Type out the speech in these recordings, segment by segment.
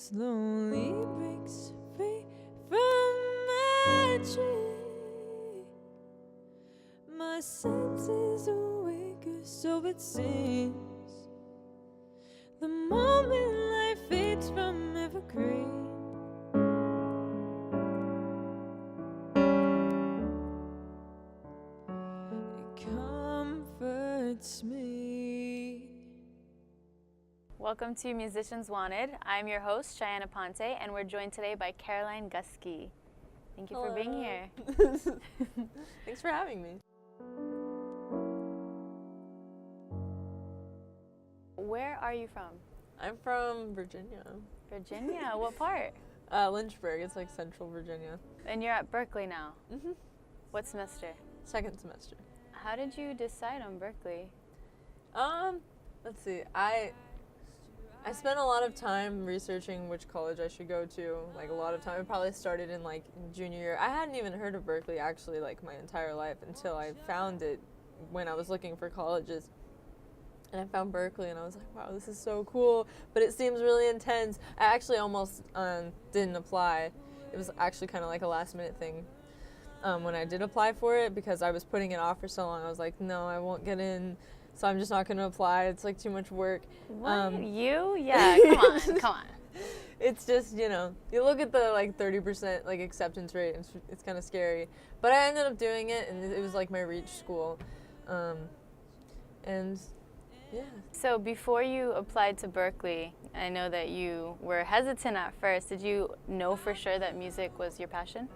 slowly breaks free from my tree. My senses awaken, so it seems. The moment life fades from evergreen, it comforts me. Welcome to Musicians Wanted. I'm your host, Shyanne Aponte, and we're joined today by Caroline Guske. Thank you for being here. Thanks for having me. Where are you from? I'm from Virginia. Virginia? What part? Lynchburg. It's like central Virginia. And you're at Berkeley now? Mm-hmm. What semester? Second semester. How did you decide on Berkeley? Let's see. I spent a lot of time researching which college I should go to. Like a lot of time. It probably started in like junior year. I hadn't even heard of Berkeley actually like my entire life until I found it when I was looking for colleges. And I found Berkeley and I was like, wow, this is so cool, but it seems really intense. I actually almost didn't apply. It was actually kind of like a last minute thing when I did apply for it because I was putting it off for so long. I was like, no, I won't get in, so I'm just not going to apply. It's like too much work. What? You? Yeah, come on. It's just, you know, you look at the like 30% like acceptance rate and it's kind of scary. But I ended up doing it and it was like my reach school. And yeah. So before you applied to Berkeley, I know that you were hesitant at first. Did you know for sure that music was your passion?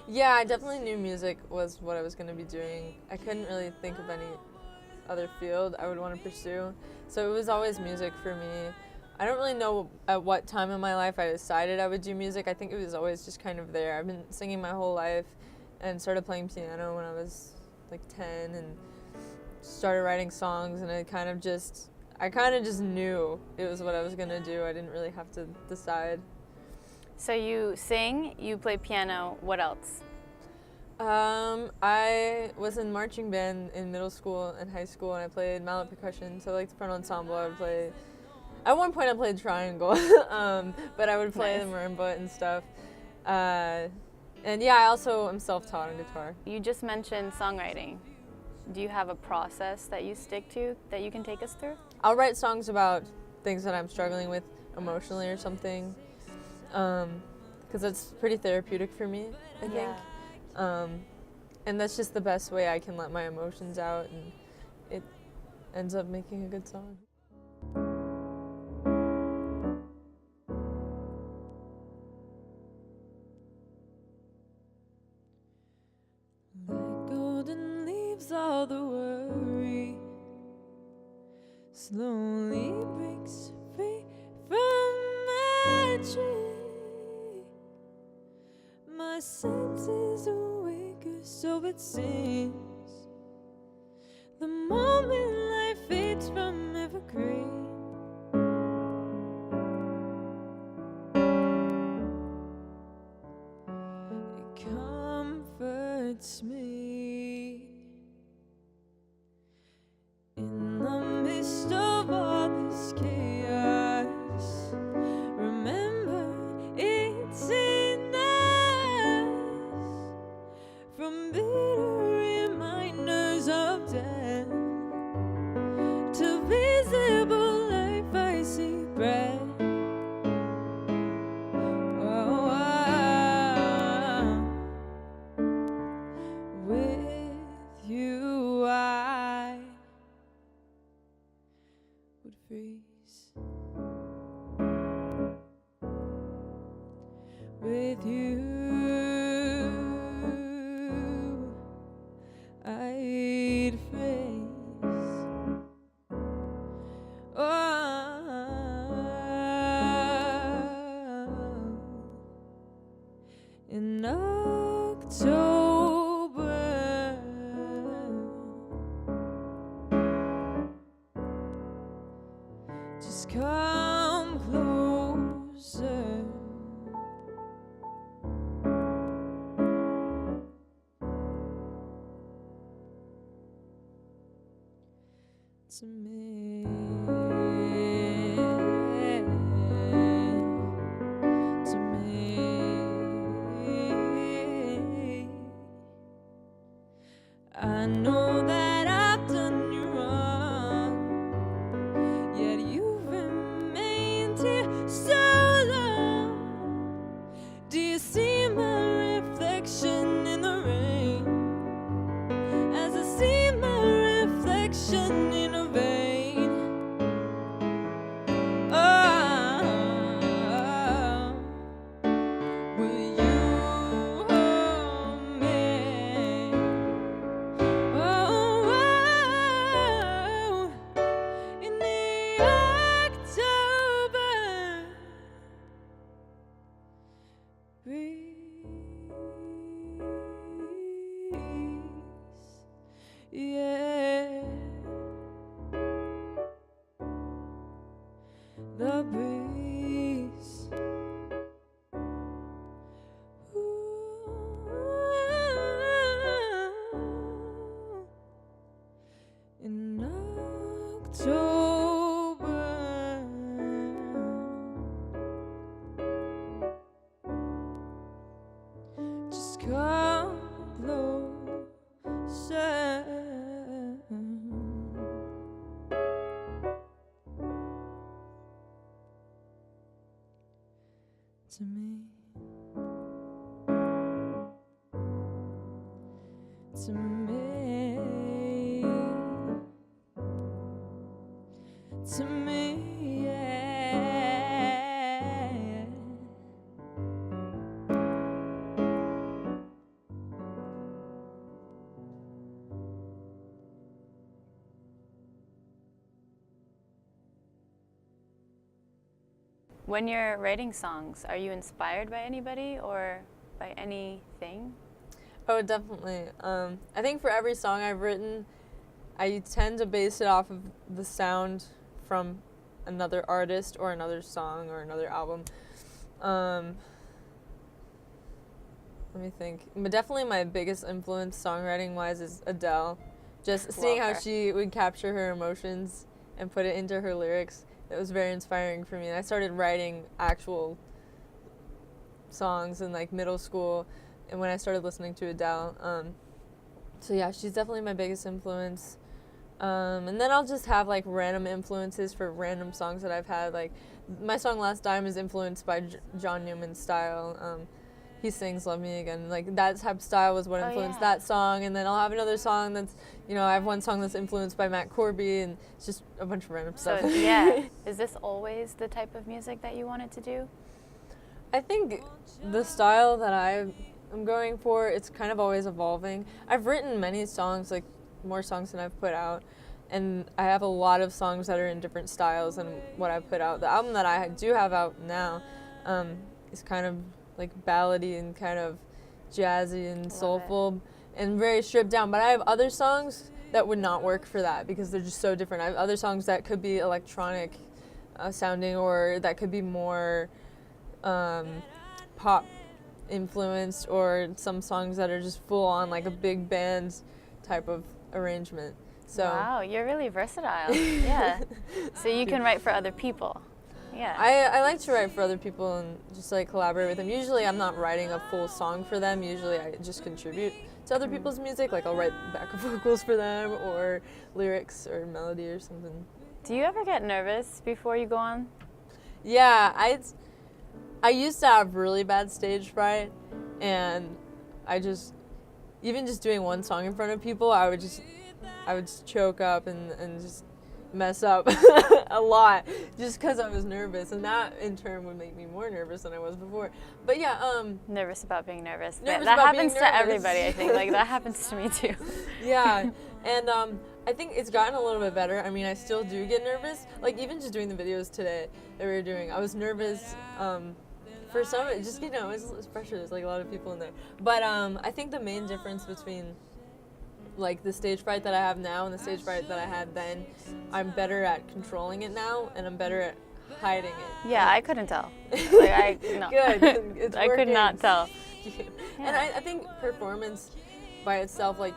Yeah, I definitely knew music was what I was going to be doing. I couldn't really think of any other field I would want to pursue. So it was always music for me. I don't really know at what time in my life I decided I would do music. I think it was always just kind of there. I've been singing my whole life and started playing piano when I was like 10 and started writing songs, and I kind of just knew it was what I was going to do. I didn't really have to decide. So you sing, you play piano, what else? I was in marching band in middle school and high school, and I played mallet percussion, so like the front ensemble. I would play, at one point I played triangle, but I would play the marimba and stuff. And yeah, I also am self-taught on guitar. You just mentioned songwriting. Do you have a process that you stick to that you can take us through? I'll write songs about things that I'm struggling with emotionally or something, because it's pretty therapeutic for me, I think. And that's just the best way I can let my emotions out, and it ends up making a good song. All the worry slowly breaks free from my tree. My senses awaken, so it seems. The moment life fades from evergreen, it comforts me. In the midst of all this chaos, remember it's enough from bitter reminders of death to visible life I see breath. Oh, with you I would freeze. With you I'd freeze. In October, just come closer. To me. the breeze. Ooh, in October, just come closer to me, to me, to me, yeah. When you're writing songs, are you inspired by anybody or by anything? Oh, definitely. I think for every song I've written, I tend to base it off of the sound from another artist or another song or another album. Let me think. But definitely my biggest influence songwriting-wise is Adele. Just seeing how she would capture her emotions and put it into her lyrics. It was very inspiring for me. And I started writing actual songs in like middle school and when I started listening to Adele. So yeah, she's definitely my biggest influence. And then I'll just have like random influences for random songs that I've had. Like my song Last Dime is influenced by John Newman's style. He sings Love Me Again. Like that type of style was what influenced that song. And then I'll have another song that's, you know, I have one song that's influenced by Matt Corby and it's just a bunch of random stuff. So yeah, is this always the type of music that you wanted to do? I think the style that I'm going for, it's kind of always evolving. I've written many songs, like more songs than I've put out. And I have a lot of songs that are in different styles than what I've put out. The album that I do have out now is kind of like ballady and kind of jazzy and soulful and very stripped down. But I have other songs that would not work for that because they're just so different. I have other songs that could be electronic sounding or that could be more pop influenced or some songs that are just full on like a big band type of arrangement. So wow, you're really versatile. Yeah. So you can write for other people. Yeah. I like to write for other people and just like collaborate with them. Usually I'm not writing a full song for them. Usually I just contribute to other people's music. Like I'll write backup vocals for them or lyrics or melody or something. Do you ever get nervous before you go on? Yeah, I used to have really bad stage fright and I just, even just doing one song in front of people, I would just choke up and just mess up a lot just because I was nervous, and that in turn would make me more nervous than I was before. But yeah, nervous about being nervous. Nervous that about happens being to nervous. everybody, I think. Like that happens to me too. Yeah, and I think it's gotten a little bit better. I mean, I still do get nervous. Like even just doing the videos today that we were doing, I was nervous. For some, it just, you know, it's pressure. There's like a lot of people in there. But I think the main difference between like the stage fright that I have now and the stage fright that I had then, I'm better at controlling it now and I'm better at hiding it. Yeah, I couldn't tell. Like no. Good. It's I could working. not tell. Yeah. And I think performance by itself, like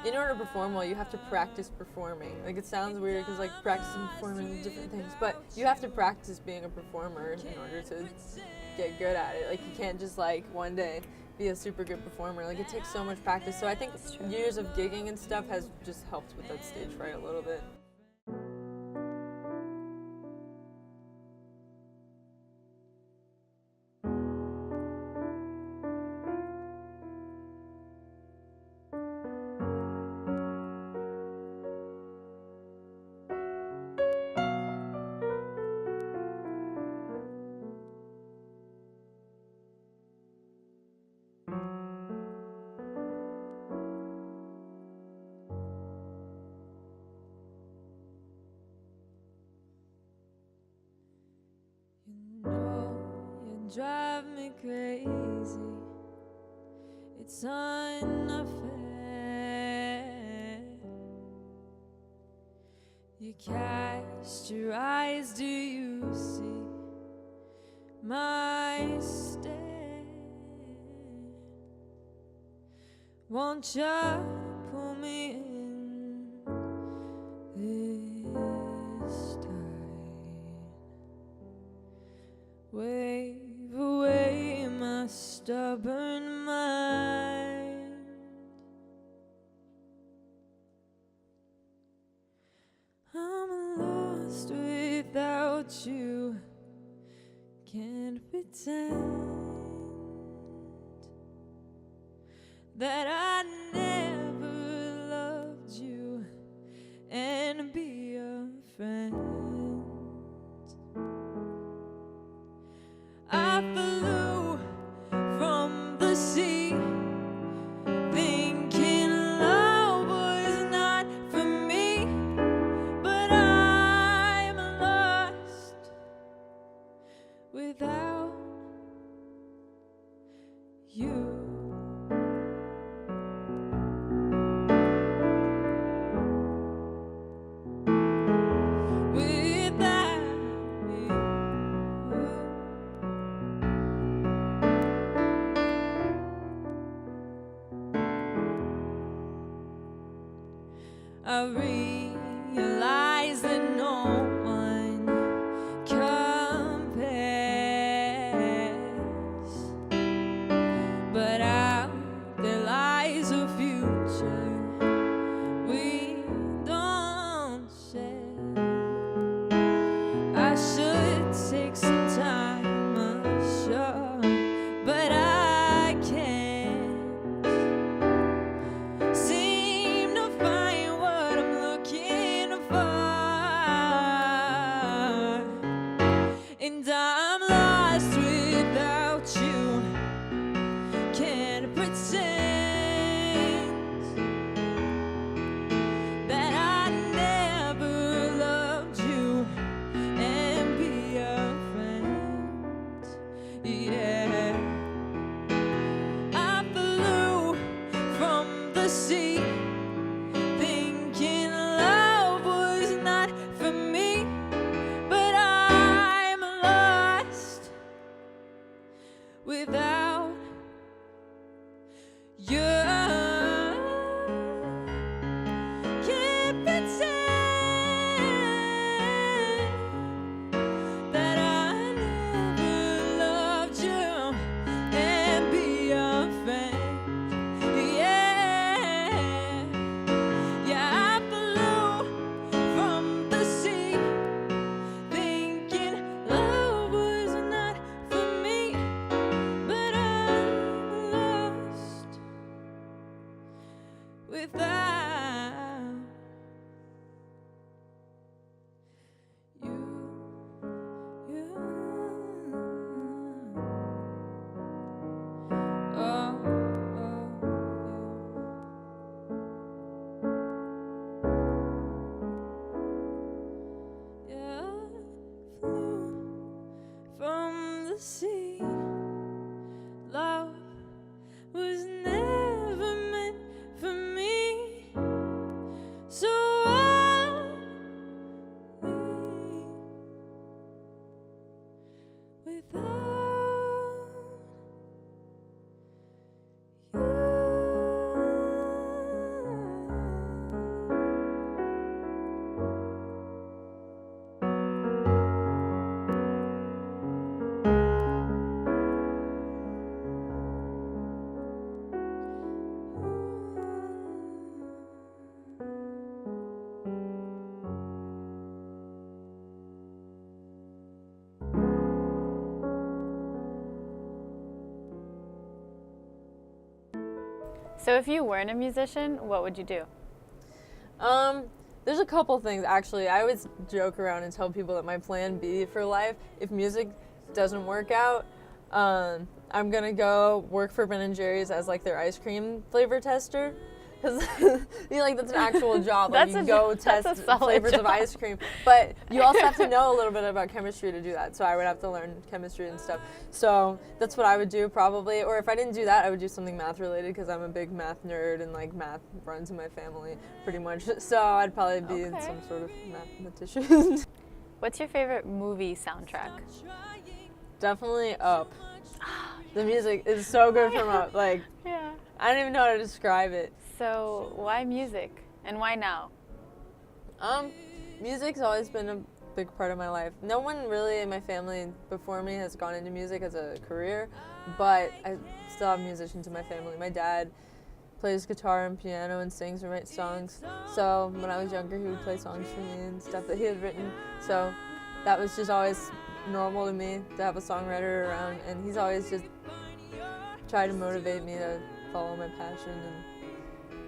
in order to perform well, you have to practice performing. Like it sounds weird because like practicing performing different things, but you have to practice being a performer in order to get good at it. Like you can't just like one day be a super good performer. Like it takes so much practice. So I think years of gigging and stuff has just helped with that stage fright a little bit. You drive me crazy. It's unfair. You Cast your eyes, do you see my stand? Won't you pull me in this time? Wave away my stubborn mind. I'm lost without you. Can't pretend that I never loved you and be a friend. I flew from the sea, thinking love was not for me, but I'm lost without you. I realize that no one compares, but out there lies a future we don't share. I should take some time, I'm sure, but I can't seem to find what I'm looking for, and I'm lost without you. Can't pretend that I never loved you and be a friend. Yeah, I flew from the sea, thinking love was not for me, but I'm lost without you. Can't pretend that I never loved you and be a friend. Yeah, yeah, I flew from the sea, thinking love was not for me, but I'm lost without you. Oh, yeah, flew from the sea. Love was never meant for me, so I'll leave without you. So if you weren't a musician, what would you do? There's a couple things actually. I always joke around and tell people that my plan B for life, if music doesn't work out, I'm gonna go work for Ben and Jerry's as like their ice cream flavor tester, because that's an actual job. Like, That's you a go jo- that's a test solid flavors of job. ice cream, but you also have to know a little bit about chemistry to do that. So I would have to learn chemistry and stuff. So that's what I would do probably. Or if I didn't do that, I would do something math related because I'm a big math nerd and like math runs in my family pretty much. So I'd probably be Okay. some sort of mathematician. What's your favorite movie soundtrack? Definitely Up. The music is so good from Up. Like, Yeah. I don't even know how to describe it. So why music and why now? Music's always been a big part of my life. No one really in my family before me has gone into music as a career, but I still have musicians in my family. My dad plays guitar and piano and sings and writes songs. So when I was younger, he would play songs for me and stuff that he had written. So that was just always normal to me to have a songwriter around, and he's always just tried to motivate me to follow my passion,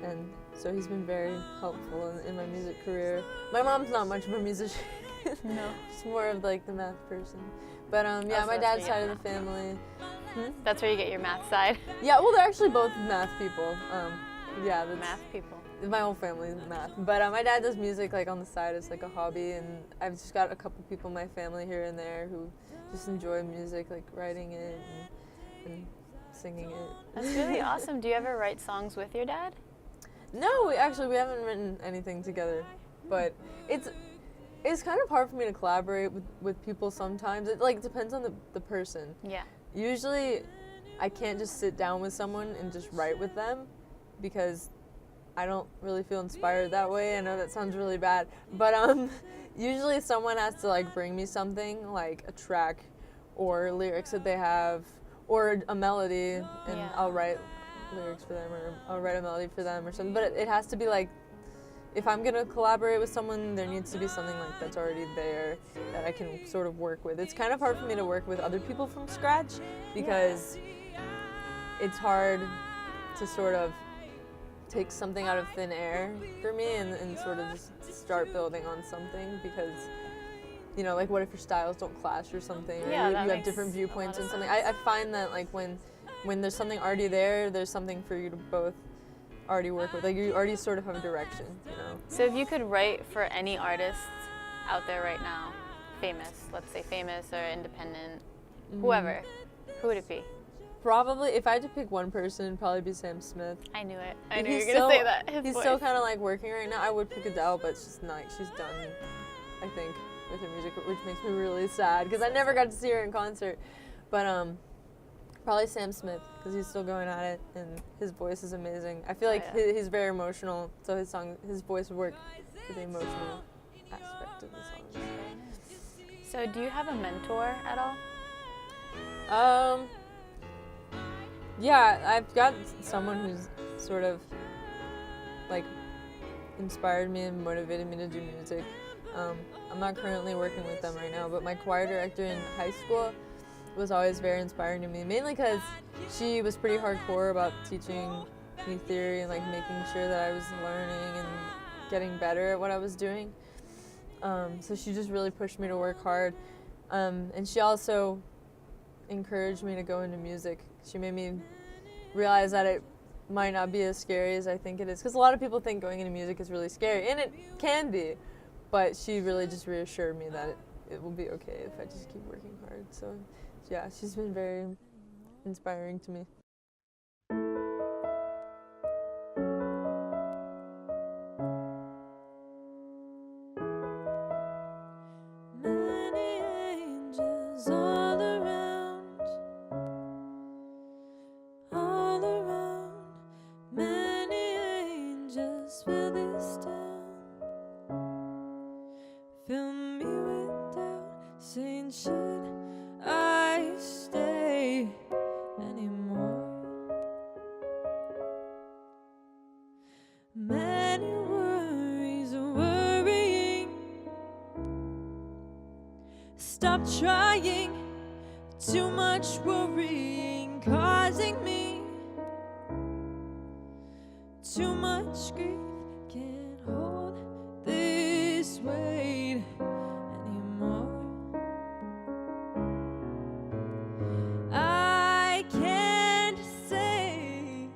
and so he's been very helpful in my music career. My mom's not much of a musician. No. She's more of like the math person. But yeah, so my that's where dad's you side get of the family. That's where you get your math side. Yeah, well, they're actually both math people. Yeah, that's Math people. my whole family's math. But my dad does music like on the side as like a hobby, and I've just got a couple people in my family here and there who just enjoy music, like writing it and singing it. That's really awesome. Do you ever write songs with your dad? No, we haven't written anything together, but it's kind of hard for me to collaborate with people sometimes. It like depends on the person. Yeah. Usually, I can't just sit down with someone and just write with them because I don't really feel inspired that way. I know that sounds really bad, but usually someone has to like bring me something like a track or lyrics that they have or a melody, and Yeah. I'll write lyrics for them or I'll write a melody for them or something. But it has to be like, if I'm gonna collaborate with someone, there needs to be something like that's already there that I can sort of work with. It's kind of hard for me to work with other people from scratch because it's hard to sort of take something out of thin air for me and sort of just start building on something because, you know, like what if your styles don't clash or something? Or Yeah, you that have makes different a viewpoints lot and of something. sense. I find that like when there's something already there, there's something for you to both already work with. Like you already sort of have a direction, you know? So if you could write for any artist out there right now, famous, let's say famous or independent, whoever, who would it be? Probably, if I had to pick one person, it'd probably be Sam Smith. I knew it. I knew He's you were going to say still- that. His He's voice. still kind of like working right now. I would pick Adele, but she's not. She's done, I think, with her music, which makes me really sad because I never got to see her in concert. But probably Sam Smith because he's still going at it and his voice is amazing. I feel like yeah. he's very emotional, so his voice would work for the emotional aspect of the song. So do you have a mentor at all? Yeah, I've got someone who's sort of like inspired me and motivated me to do music. I'm not currently working with them right now, but my choir director in high school was always very inspiring to me, mainly because she was pretty hardcore about teaching me theory and like making sure that I was learning and getting better at what I was doing. So she just really pushed me to work hard. And she also encouraged me to go into music. She made me realize that it might not be as scary as I think it is. Because a lot of people think going into music is really scary, and it can be. But she really just reassured me that it will be okay if I just keep working hard. So yeah, she's been very inspiring to me. Many angels all around, all around. Many angels fill this town. Fill me with doubt, saying should I stay anymore? Many worries are worrying. Stop trying, too much worrying, causing me too much grief. Can't hold this weight anymore. I can't say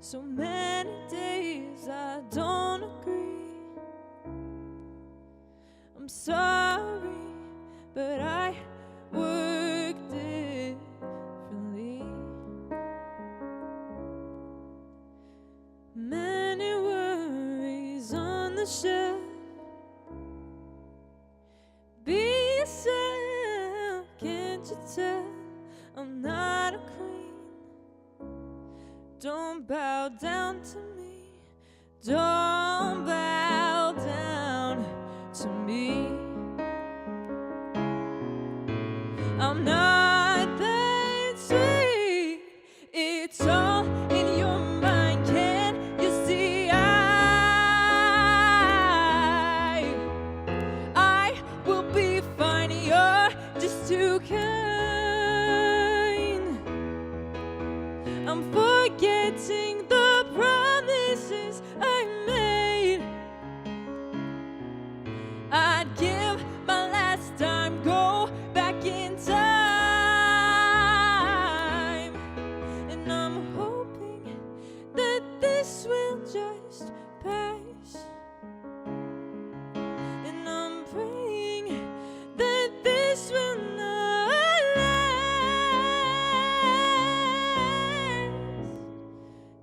So many days I don't agree. I'm sorry, but I work differently. Many worries on the shelf. Be yourself, can't you tell? I'm not a queen. Don't bow down to me. Don't bow down to me. I'm not that sweet. It's all in your mind. Can't you see? I will be fine. You're just too kind. I'm forgetting the promises I made. I'd give my last time, go back in time. And I'm hoping that this will just pass. And I'm praying that this will not last.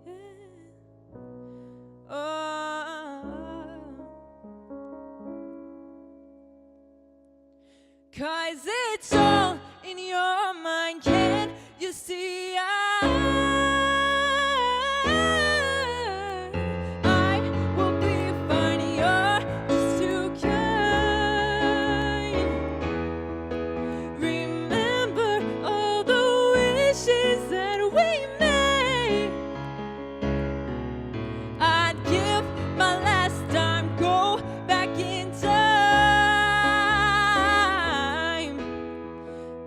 Yeah. Oh. 'Cause it's all in your mind, can't you see? I will be fine, you're just too kind. Remember all the wishes that we made. I'd give my last time, go back in time.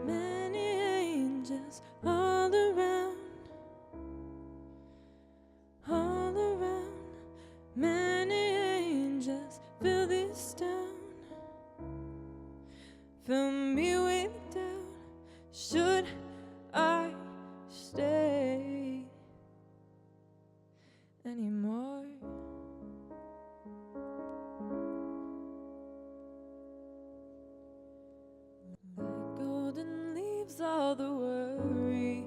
Many angels all around, all around. Many angels fill this town. Fill me with doubt. Should I stay anymore? Like golden leaves, all the worry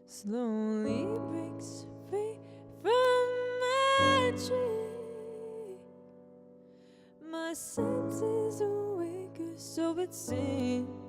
slowly breaks free from my tree. My senses awake, so it seems.